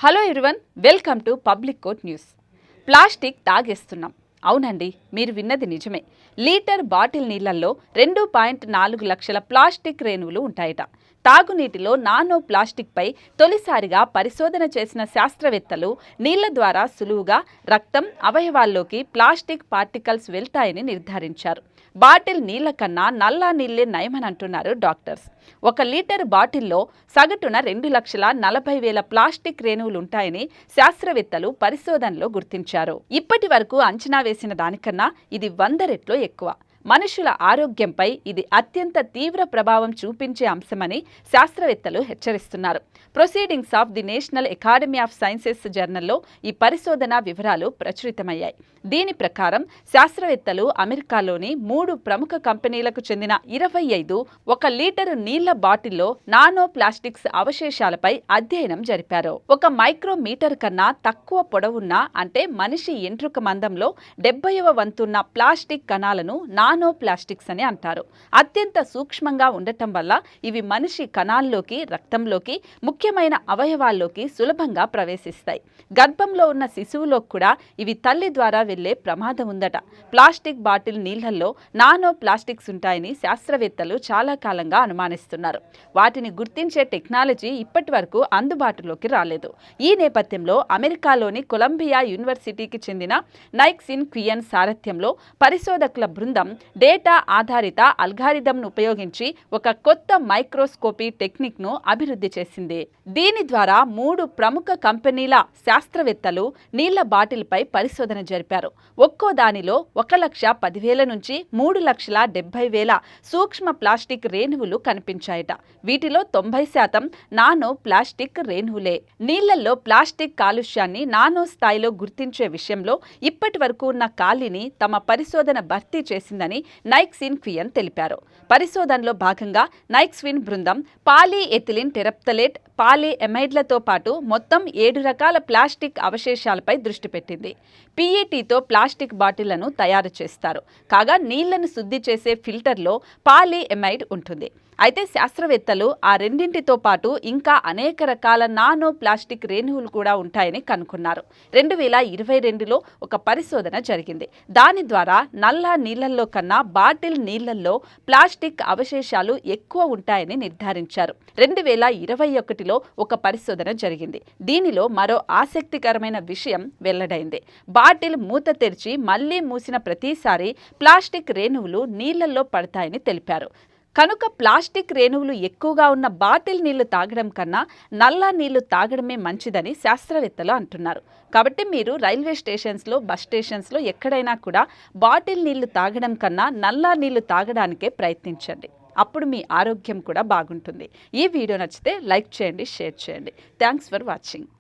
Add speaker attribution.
Speaker 1: Hello everyone, welcome to public quote news. Plastic తాగేస్తున్నాం. అవునండి, మీరు విన్నది నిజమే. లీటర్ బాటిల్ నీళ్లలో 2.4 లక్షల ప్లాస్టిక్ రేణువులు ఉంటాయట. తాగునీటిలో నానో ప్లాస్టిక్పై తొలిసారిగా పరిశోధన చేసిన శాస్త్రవేత్తలు నీళ్ల ద్వారా సులువుగా రక్తం, అవయవాల్లోకి ప్లాస్టిక్ పార్టికల్స్ వెళ్తాయని నిర్ధారించారు. బాటిల్ నీళ్ల కన్నా నల్లా నీళ్లే నయమని అంటున్నారు డాక్టర్స్. 1 లీటర్ బాటిల్లో సగటున 2,40,000 ప్లాస్టిక్ రేణువులుంటాయని శాస్త్రవేత్తలు పరిశోధనలో గుర్తించారు. ఇప్పటి వరకు అంచనా వేసిన దానికన్నా ఇది 100 రెట్లు ఎక్కువ. మనుషుల ఆరోగ్యంపై ఇది అత్యంత తీవ్ర ప్రభావం చూపించే అంశమని శాస్త్రవేత్తలు హెచ్చరిస్తున్నారు. Proceedings of the National Academy of Sciences జర్నల్లో ఈ పరిశోధన వివరాలు ప్రచురితమయ్యాయి. దీని ప్రకారం శాస్త్రవేత్తలు అమెరికాలోని 3 ప్రముఖ కంపెనీలకు చెందిన 25 1 లీటరు నీళ్ల బాటిల్లో నానో ప్లాస్టిక్స్ అవశేషాలపై అధ్యయనం జరిపారు. 1 మైక్రోమీటర్ కన్నా తక్కువ పొడవున్న, అంటే మనిషి ఎంట్రుక మందంలో 70వ వంతున్న ప్లాస్టిక్ కణాలను నానో ప్లాస్టిక్స్ అని అంటారు. అత్యంత సూక్ష్మంగా ఉండటం వల్ల ఇవి మనిషి కణాల్లోకి, రక్తంలోకి, ముఖ్యమైన అవయవాల్లోకి సులభంగా ప్రవేశిస్తాయి. గర్భంలో ఉన్న శిశువులో కూడా ఇవి తల్లి ద్వారా వెళ్లే ప్రమాదం ఉందట. ప్లాస్టిక్ బాటిల్ నీళ్లలో నానో ప్లాస్టిక్స్ ఉంటాయని శాస్త్రవేత్తలు చాలా కాలంగా అనుమానిస్తున్నారు. వాటిని గుర్తించే టెక్నాలజీ ఇప్పటి వరకు అందుబాటులోకి రాలేదు. ఈ నేపథ్యంలో అమెరికాలోని కొలంబియా యూనివర్సిటీకి చెందిన నైక్సిన్ క్వియన్ సారథ్యంలో పరిశోధకుల బృందం డేటా ఆధారిత అల్గారిథంను ఉపయోగించి ఒక కొత్త మైక్రోస్కోపీ టెక్నిక్ను అభివృద్ధి చేసింది. దీని ద్వారా 3 ప్రముఖ కంపెనీల శాస్త్రవేత్తలు నీళ్ల బాటిల్పై పరిశోధన జరిపారు. ఒక్కో దానిలో 1,10,000 నుంచి 3,70,000 సూక్ష్మ ప్లాస్టిక్ రేణువులు కనిపించాయట. వీటిలో 90% నానో ప్లాస్టిక్ రేణువులే. నీళ్లలో ప్లాస్టిక్ కాలుష్యాన్ని నానో స్థాయిలో గుర్తించే విషయంలో ఇప్పటి వరకు ఉన్న ఖాళీని తమ పరిశోధన భర్తీ చేసిందని నైక్సిన్ క్వియన్ తెలిపారు. పరిశోధనలో భాగంగా నైక్సిన్ బృందం పాలీఎథిలిన్ టెరప్తలేట్, పాలీఎమైడ్లతో పాటు మొత్తం 7 రకాల ప్లాస్టిక్ అవశేషాలపై దృష్టి పెట్టింది. పీఈటీతో ప్లాస్టిక్ బాటిళ్లను తయారు చేస్తారు. కాగా నీళ్లను శుద్ధి చేసే ఫిల్టర్లో పాలీఎమైడ్ ఉంటుంది. అయితే శాస్త్రవేత్తలు ఆ రెండింటితో పాటు ఇంకా అనేక రకాల నానో ప్లాస్టిక్ రేణువులు కూడా ఉంటాయని కనుక్కున్నారు. 2022లో ఒక పరిశోధన జరిగింది. దాని ద్వారా నల్ల నీళ్లలో కన్నా బాటిల్ నీళ్లలో ప్లాస్టిక్ అవశేషాలు ఎక్కువ ఉంటాయని నిర్ధారించారు. 2021లో ఒక పరిశోధన జరిగింది. దీనిలో మరో ఆసక్తికరమైన విషయం వెల్లడైంది. బాటిల్ మూత తెరిచి మళ్లీ మూసిన ప్రతిసారి ప్లాస్టిక్ రేణువులు నీళ్లలో పడతాయని తెలిపారు. కనుక ప్లాస్టిక్ రేణువులు ఎక్కువగా ఉన్న బాటిల్ నీళ్లు తాగడం కన్నా నల్ల నీళ్లు తాగడమే మంచిదని శాస్త్రవేత్తలు అంటున్నారు. కాబట్టి మీరు రైల్వే స్టేషన్స్లో, బస్ స్టేషన్స్లో ఎక్కడైనా కూడా బాటిల్ నీళ్లు తాగడం కన్నా నల్ల నీళ్లు తాగడానికే ప్రయత్నించండి. అప్పుడు మీ ఆరోగ్యం కూడా బాగుంటుంది. ఈ వీడియో నచ్చితే లైక్ చేయండి, షేర్ చేయండి. Thanks for watching.